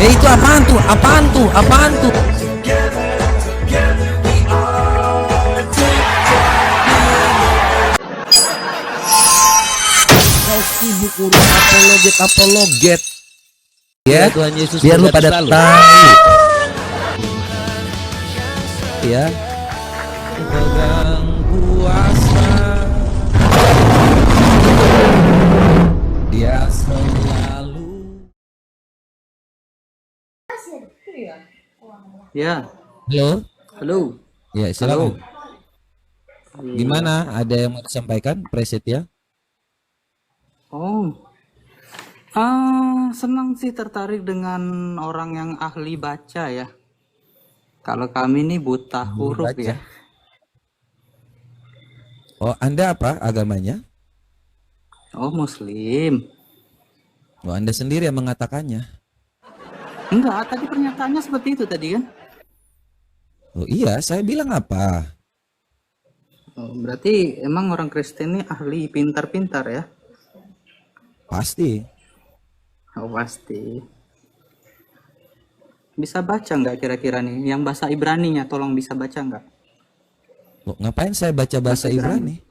Itu apaan tuh? Apaan tuh? Apaan tuh? Kau sibuk urus apologet ya, Tuhan Yesus biar lu pada tahu ya. Pegang kuasa, dia selalu. Ya, Halo, halo. ya silakan. Gimana? Ada yang mau disampaikan, Preset ya? Oh, senang sih tertarik dengan orang yang ahli baca ya. Kalau kami ini buta huruf Baca. ya. Oh, Anda apa agamanya? Oh, Muslim. Oh, Anda sendiri yang mengatakannya. Enggak, tadi pernyataannya seperti itu tadi kan? Oh iya, saya bilang apa? Oh, berarti emang orang Kristen ini ahli pintar-pintar ya? Pasti. Oh, pasti. Bisa baca nggak kira-kira nih? Yang bahasa Ibraninya tolong bisa baca nggak? Loh, ngapain saya baca bahasa Ibrani?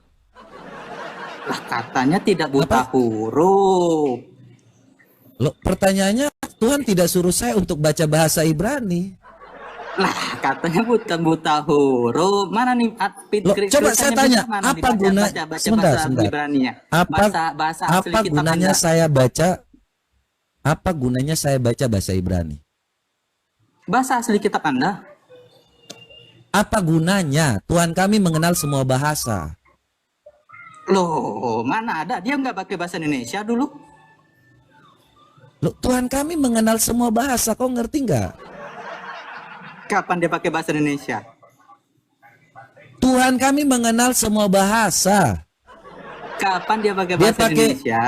Lah katanya tidak buta huruf. Loh, pertanyaannya Tuhan tidak suruh saya untuk baca bahasa Ibrani. Lah katanya buta huruf. Mana nih? Loh, coba saya tanya, apa guna sebentar. Apa gunanya saya baca? Apa gunanya saya baca bahasa Ibrani? Bahasa asli kitab Anda. Apa gunanya? Tuhan kami mengenal semua bahasa. Loh, mana ada? Dia nggak pakai bahasa Indonesia dulu. Loh, Tuhan kami mengenal semua bahasa. Kau ngerti nggak? Kapan dia pakai bahasa Indonesia? Tuhan kami mengenal semua bahasa. Kapan dia pakai bahasa Indonesia?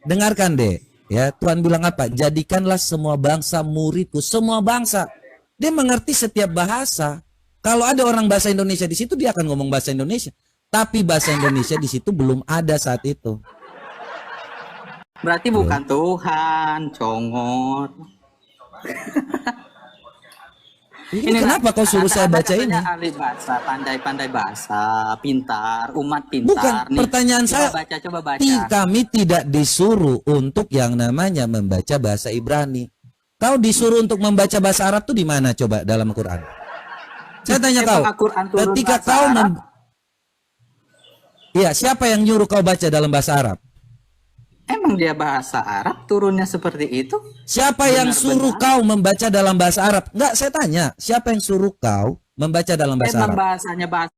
Dengarkan deh. Ya, Tuhan bilang apa? Jadikanlah semua bangsa muridku. Semua bangsa. Dia mengerti setiap bahasa. Kalau ada orang bahasa Indonesia di situ, dia akan ngomong bahasa Indonesia. Tapi bahasa Indonesia di situ belum ada saat itu. Berarti bukan Tuhan, congot. Ini kenapa kau suruh saya baca ini? Ahli bahasa, pandai-pandai bahasa, pintar, umat Bukan, pintar. pertanyaan saya. Coba baca. Kami tidak disuruh untuk yang namanya membaca bahasa Ibrani. Kau disuruh untuk membaca bahasa Arab tuh di mana coba dalam Al-Quran? Saya tanya kau. Ketika kau iya, siapa yang nyuruh kau baca dalam bahasa Arab? Emang dia bahasa Arab turunnya seperti itu? Siapa yang suruh kau membaca dalam bahasa Arab? Enggak, saya tanya. Siapa yang suruh kau membaca dalam bahasa Arab? Bahasanya bahasa.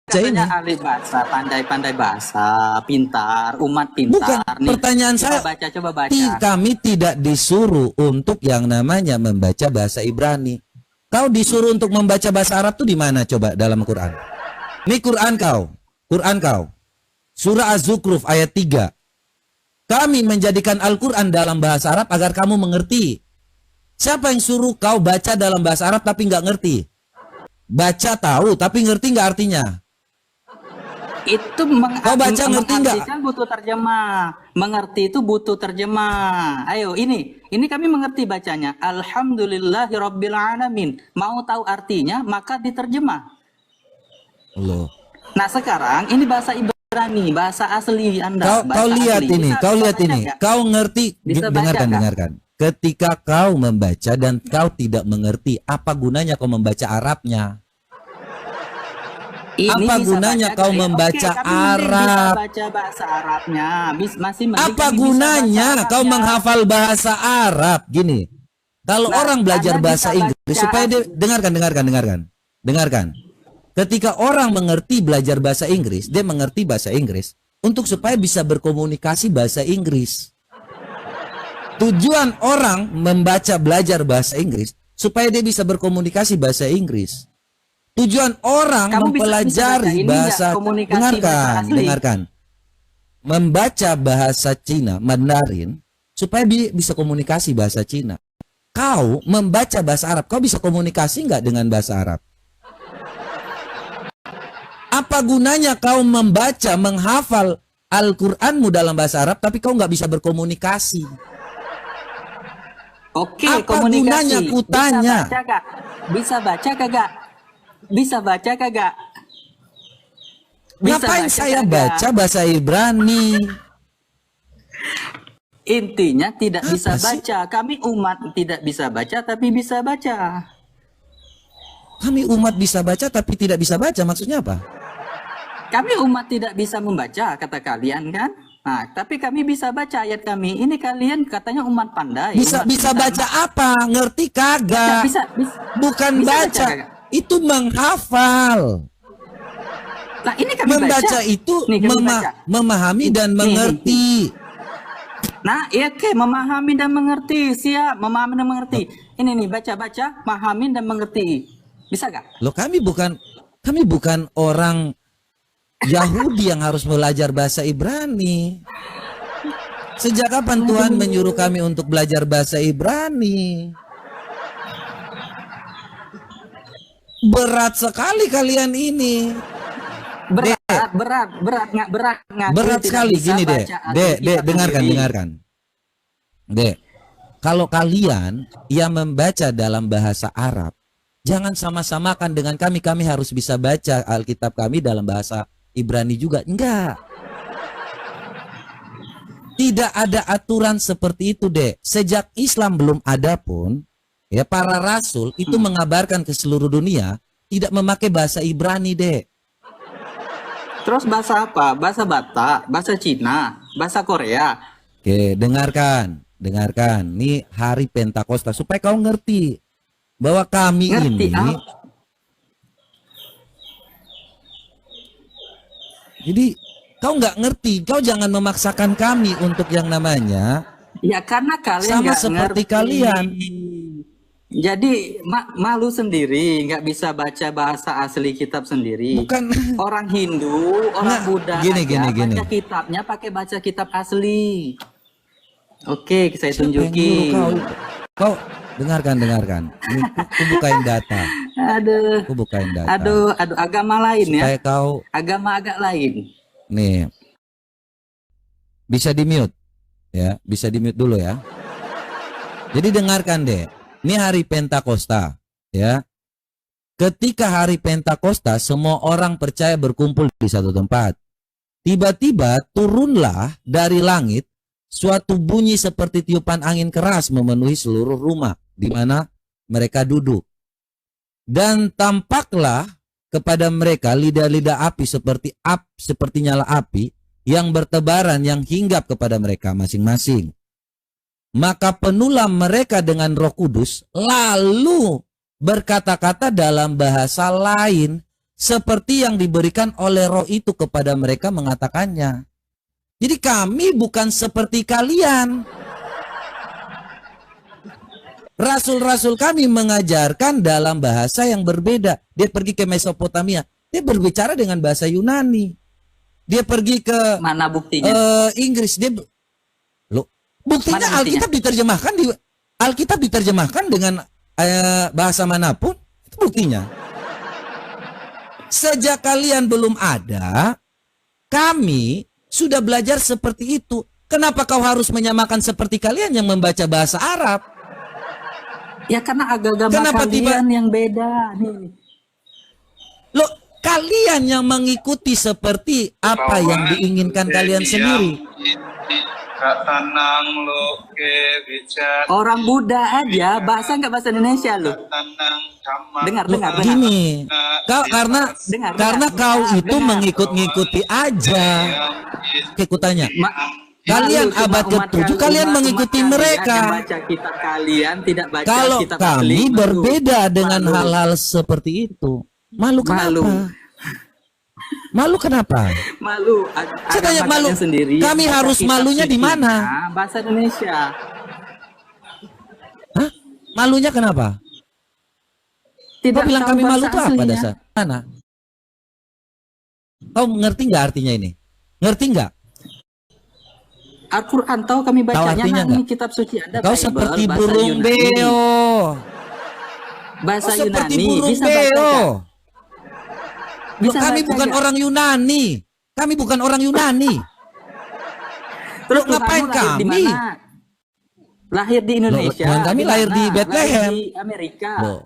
Katanya ahli bahasa, pandai-pandai bahasa, pintar, umat pintar. Bukan, pertanyaan saya. Coba baca. Kami tidak disuruh untuk yang namanya membaca bahasa Ibrani. Kau disuruh untuk membaca bahasa Arab tuh di mana coba dalam Quran? Ini Quran kau. Surah Az-Zukhruf ayat 3. Kami menjadikan Al-Quran dalam bahasa Arab agar kamu mengerti. Siapa yang suruh kau baca dalam bahasa Arab tapi nggak ngerti? Baca tahu tapi ngerti nggak artinya? Itu kau baca ngerti nggak? Butuh terjemah. Mengerti itu butuh terjemah. Ayo ini kami mengerti bacanya. Alhamdulillahirabbil alamin. Mau tahu artinya maka diterjemah. Loh. Nah sekarang ini bahasa Ibrani, bahasa asli Anda. Kau lihat ini, kau ngerti? Dengarkan. Ketika kau membaca dan kau tidak mengerti, apa gunanya kau membaca Arabnya? Apa gunanya kau membaca Arab? Baca bahasa Arabnya, apa gunanya kau menghafal bahasa Arab? Gini, kalau orang belajar bahasa Inggris supaya dia dengarkan. Ketika orang mengerti belajar bahasa Inggris, dia mengerti bahasa Inggris untuk supaya bisa berkomunikasi bahasa Inggris. Tujuan orang membaca belajar bahasa Inggris supaya dia bisa berkomunikasi bahasa Inggris. Tujuan orang mempelajari bahasa, dengarkan. Membaca bahasa Cina, Mandarin, supaya dia bisa komunikasi bahasa Cina. Kau membaca bahasa Arab, kau bisa komunikasi nggak dengan bahasa Arab? Apa gunanya kau membaca, menghafal Al-Quranmu dalam bahasa Arab, tapi kau nggak bisa berkomunikasi? Oke, Apa komunikasi. gunanya ku tanya? Bisa baca kak? Bisa baca kagak? Bisa baca kagak? Bisa Ngapain baca saya kagak? baca bahasa Ibrani? Intinya tidak Apa bisa sih? baca. Kami umat tidak bisa baca tapi bisa baca. Kami umat bisa baca tapi tidak bisa baca, maksudnya apa? Kami umat tidak bisa membaca kata kalian kan? Nah, tapi kami bisa baca ayat kami. Ini kalian katanya umat pandai. Bisa umat bisa pintar. baca apa? Ngerti Baca, kagak? bisa. Bukan Bisa baca baca, kagak? itu menghafal. Nah, ini kami Membaca baca. itu Nih, kami baca. memahami dan Nih. mengerti. Nah, iya oke, memahami dan mengerti. Siap, memahami dan mengerti. Ini nih, baca-baca, memahami dan mengerti. Bisa gak? Loh, kami bukan orang Yahudi yang harus belajar bahasa Ibrani. Sejak kapan Tuhan menyuruh kami untuk belajar bahasa Ibrani? Berat sekali kalian ini. Berat ngaku Berat tidak sekali bisa gini, baca Dek, Alkitab dengarkan. sendiri. Dek, kalau kalian yang membaca dalam bahasa Arab, jangan sama-samakan dengan kami. Kami harus bisa baca Alkitab kami dalam bahasa Ibrani juga. Enggak. Tidak ada aturan seperti itu, Dek. Sejak Islam belum ada pun, ya para rasul itu mengabarkan ke seluruh dunia tidak memakai bahasa Ibrani, Dek. Terus bahasa apa? Bahasa Batak, bahasa Cina, bahasa Korea. Oke, dengarkan. Ini hari Pentakosta supaya kau ngerti bahwa kami Ngerti, ini jadi kau nggak ngerti, kau jangan memaksakan kami untuk yang namanya Ya karena kalian sama nggak seperti ngerti. kalian. Jadi malu sendiri, nggak bisa baca bahasa asli kitab sendiri. Bukan. Orang Hindu, orang Nah, Buddha gini. baca kitabnya pakai baca kitab asli. Oke, saya Siapa yang tunjukin. nyuruh kau dengarkan. Ini aku bukain data. Aduh, agama lain ya. Supaya kau Agama agak lain. nih bisa di-mute ya, bisa di-mute dulu ya. Jadi dengarkan deh. Ini hari Pentakosta, ya. Ketika hari Pentakosta, semua orang percaya berkumpul di satu tempat. Tiba-tiba turunlah dari langit suatu bunyi seperti tiupan angin keras memenuhi seluruh rumah di mana mereka duduk. Dan tampaklah kepada mereka lidah-lidah api seperti nyala api yang bertebaran yang hinggap kepada mereka masing-masing. Maka penuhlah mereka dengan Roh Kudus, lalu berkata-kata dalam bahasa lain seperti yang diberikan oleh Roh itu kepada mereka mengatakannya. Jadi kami bukan seperti kalian. Rasul-rasul kami mengajarkan dalam bahasa yang berbeda. Dia pergi ke Mesopotamia, dia berbicara dengan bahasa Yunani. Dia pergi ke Mana buktinya? Inggris, dia buktinya Alkitab diterjemahkan dengan bahasa manapun, itu buktinya. Sejak kalian belum ada, kami sudah belajar seperti itu. Kenapa kau harus menyamakan seperti kalian yang membaca bahasa Arab? Ya karena agama kalian yang beda nih. Loh, kalian yang mengikuti seperti apa yang diinginkan kalian sendiri. Orang Buddha aja bahasa nggak bahasa Indonesia loh. Dengar. Gini, kau karena kau itu mengikuti aja. Ikutannya. Kalian abad ke-7 kalian mengikuti mereka. Baca kitab kalian tidak baca Kalau kitab kami asli, berbeda dengan malu. hal-hal seperti itu. Malu kenapa? Malu kenapa? Malu. Saya tanya malu. Sendiri, Kami harus malunya di mana? Bahasa Indonesia. Hah? Malunya kenapa? Kau bilang kami malu itu apa dasar? Mana? Kau ngerti nggak artinya ini? Ngerti nggak? Al-Quran tahu kami bacanya ini kitab suci Anda. Kau Bible, seperti bahasa burung Yunani. beo. Bahasa Kau seperti Yunani burung bisa beo. baca. Bisa Kami baca bukan nggak? orang Yunani. Kami bukan orang Yunani. Terus Loh, ngapain Tuhanmu lahir di kami? mana? Lahir di Indonesia. Tuhan kami lahir di mana? Bethlehem. Lahir di Amerika. Loh.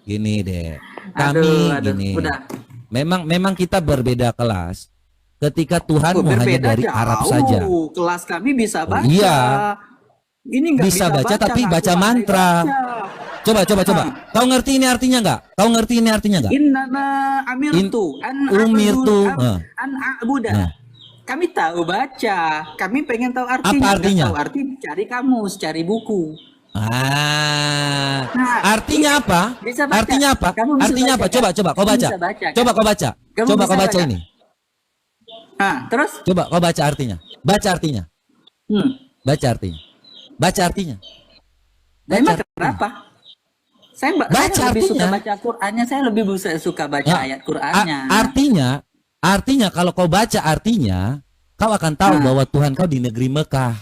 Gini deh. Kami Aduh, gini. udah. Memang kita berbeda kelas. Ketika Tuhan mau hanya Berbeda dari jauh. Arab saja. Kelas kami bisa baca. Iya. Ini nggak Bisa baca tapi ngaku baca pandai mantra. baca. Coba. Kau ngerti ini artinya nggak? Kau ngerti ini artinya nggak? Innama amirtu umirtu. an a'buda. Nah. Kami tahu baca. Kami pengen tahu artinya. Apa artinya? Nggak tahu arti, cari kamus, cari buku. Nah, Artinya apa? bisa baca. Artinya apa? Kamu bisa Artinya baca, apa? Coba kau Kamu baca. bisa baca, kan? Coba kau baca. Kamu Coba bisa kau baca baca. ini. Nah, terus? Coba kau baca artinya. Baca artinya. Baca artinya. Baca artinya. Emang kenapa? Saya Baca lebih suka artinya. baca Qur'annya, saya lebih suka baca Nah, ayat Qur'annya. Artinya kalau kau baca artinya, kau akan tahu bahwa Tuhan kau di negeri Mekah.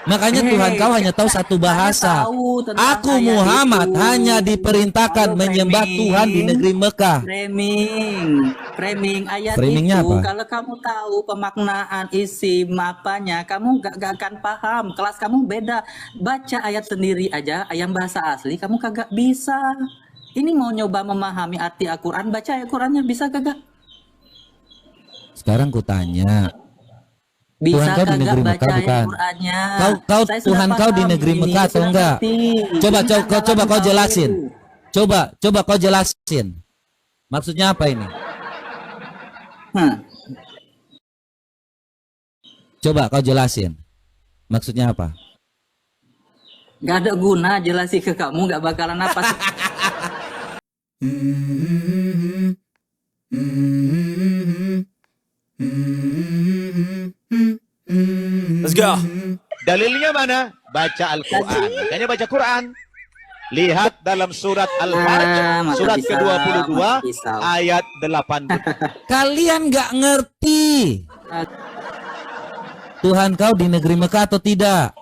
Makanya Tuhan kau hanya tahu satu bahasa. Aku Muhammad hanya diperintahkan menyembah Tuhan di negeri Mekah. Framing ayat Framingnya itu apa? kalau kamu tahu pemaknaan isi apanya, kamu gak akan paham. Kelas kamu beda. Baca ayat sendiri aja, ayat bahasa asli kamu kagak bisa. Ini mau nyoba memahami arti Al-Quran, baca ayat Qurannya bisa kagak? Sekarang ku tanya, Bisa Tuhan kau di kagak negeri baca Mekah ayat bukan? Qurannya? Kau Saya sudah Tuhan kau di paham negeri ini, Mekah atau sudah enggak? ngerti. Coba Ini dalam kau jelasin. tauhid. Coba kau jelasin. Maksudnya apa ini? Coba kau jelasin. Maksudnya apa? Gak ada guna jelasin ke kamu, gak bakalan apa. Let's go. Dalilnya mana? Baca Al-Quran. Makanya baca Quran. Lihat dalam surat Al-Hajj, mata surat pisau, ke-22, mata pisau. ayat 8. Kalian nggak ngerti Tuhan kau di negeri Mekah atau tidak?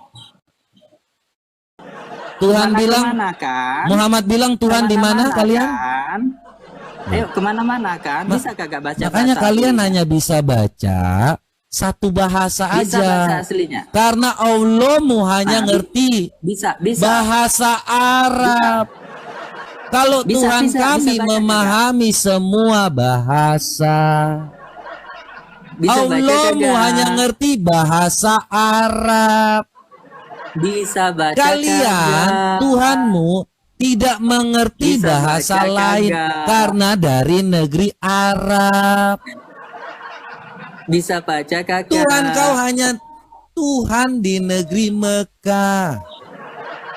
Tuhan bilang, kan? Muhammad bilang Tuhan di mana kalian? Kan? Ayo kemana-mana kan? Bisa kagak baca? Makanya bahasa kalian aslinya? hanya bisa baca satu bahasa Bisa aja. bahasa aslinya. Karena Allahmu hanya ngerti Bisa. bahasa Arab. Kalau Bisa, Tuhan bisa kami baca, memahami semua bahasa. Bisa baca Allahmu kagak? hanya ngerti bahasa Arab. Bisa baca Kalian, kagak? Tuhanmu tidak mengerti Bisa bahasa baca lain kagak? karena dari negeri Arab. Bisa baca kagak? Tuhan kau hanya Tuhan di negeri Mekah.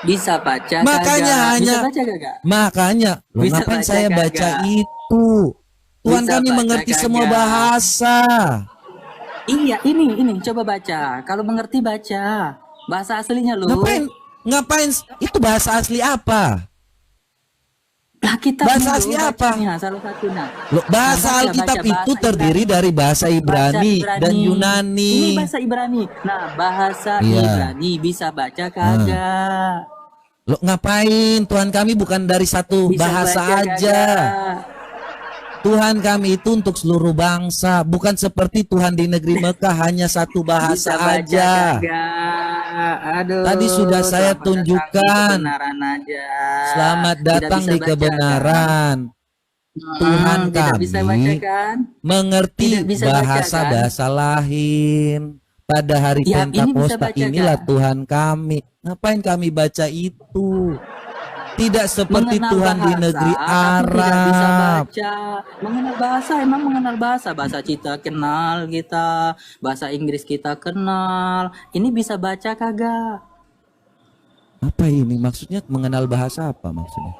Bisa baca Makanya kagak? hanya Bisa baca kagak? Makanya loh, Bisa ngapain baca saya kagak? baca itu? Tuhan Bisa kami baca mengerti kagak? semua bahasa. Iya, ini coba baca. Kalau mengerti baca. Bahasa aslinya loh. Ngapain itu bahasa asli apa? Lah kita Bahasa dulu asli apa? bacanya, salah satunya. Loh, bahasa Nah, Alkitab baca itu bahasa terdiri dari bahasa Ibrani dan Yunani. Ini bahasa Ibrani. Nah, bahasa Iya. Ibrani bisa baca kagak? Loh, ngapain? Tuhan kami bukan dari satu Bisa bahasa baca aja. kagak? Tuhan kami itu untuk seluruh bangsa, bukan seperti Tuhan di negeri Mekah hanya satu bahasa Bisa baca aja. kagak? Aduh. Tadi sudah saya selamat tunjukkan. datang di kebenaran aja. Selamat Tidak datang bisa di baca, kebenaran. Tuhan tidak bisa baca kami kan? mengerti Tidak bisa baca, bahasa-bahasa lain. Pada hari Ya, ini bisa Pentakosta baca, inilah kan? Tuhan kami. Ngapain kami baca itu? Tidak seperti Mengenal Tuhan di bahasa, negeri tapi tidak bisa Arab. baca. Mengenal bahasa, emang mengenal bahasa. Bahasa kita kenal kita, bahasa Inggris kita kenal. Ini bisa baca kagak? Apa ini? Maksudnya mengenal bahasa apa maksudnya?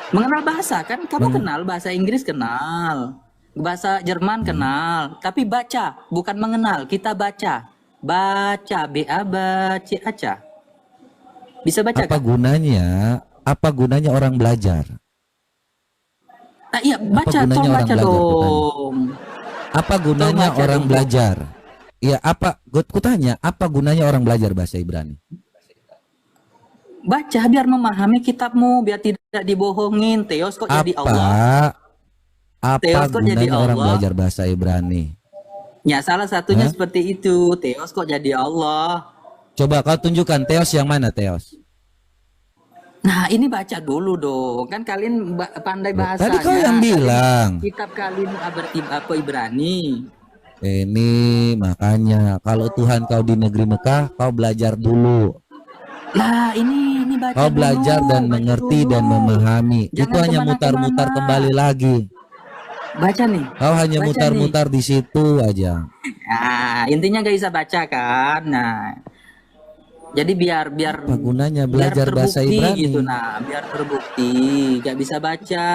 Mengenal bahasa kan kamu kenal, bahasa Inggris kenal, bahasa Jerman kenal, tapi baca bukan mengenal, kita baca. Baca, baca. Bisa baca Apa kan? gunanya? Apa gunanya orang belajar? Nah, iya, baca, gunanya tolong orang baca belajar, dong. Apa gunanya baca orang dong. belajar? Iya, ku tanya, apa gunanya orang belajar bahasa Ibrani? Baca biar memahami kitabmu, biar tidak dibohongin. Theos kok jadi Allah. Apa Theos kok jadi gunanya orang Allah? belajar bahasa Ibrani? Ya salah satunya Hah? seperti itu. Theos kok jadi Allah. Coba kau tunjukkan Teos yang mana Teos? Nah, ini baca dulu dong. Kan kalian pandai bahasanya. Tadi kau yang bilang. Kitab kalian apa Ibrani. Ini makanya kalau Tuhan kau di negeri Mekah, kau belajar dulu. Lah, ini baca Kau belajar dulu, dan baca mengerti dulu. dan memahami. Jangan Itu hanya kemana-kemana. mutar-mutar kembali lagi. Baca nih. Kau hanya Baca mutar-mutar di situ aja. Nah, intinya gak bisa baca kan. Nah, jadi biar Apa gunanya biar belajar bahasa terbukti Ibrani? gitu. Nah, biar terbukti gak bisa baca.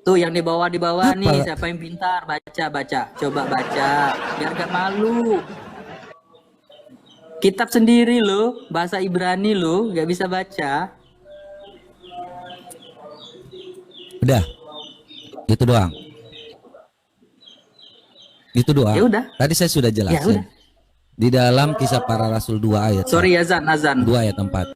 Tuh yang di bawah Apa? nih, siapa yang pintar baca. Coba baca biar gak malu. Kitab sendiri loh, bahasa Ibrani loh, gak bisa baca. Udah. Itu doang. Itu doang. Ya udah. Tadi saya sudah Ya jelasin. udah. Di dalam Kisah Para Rasul 2 ayat. Sorry azan. 2 ayat 4.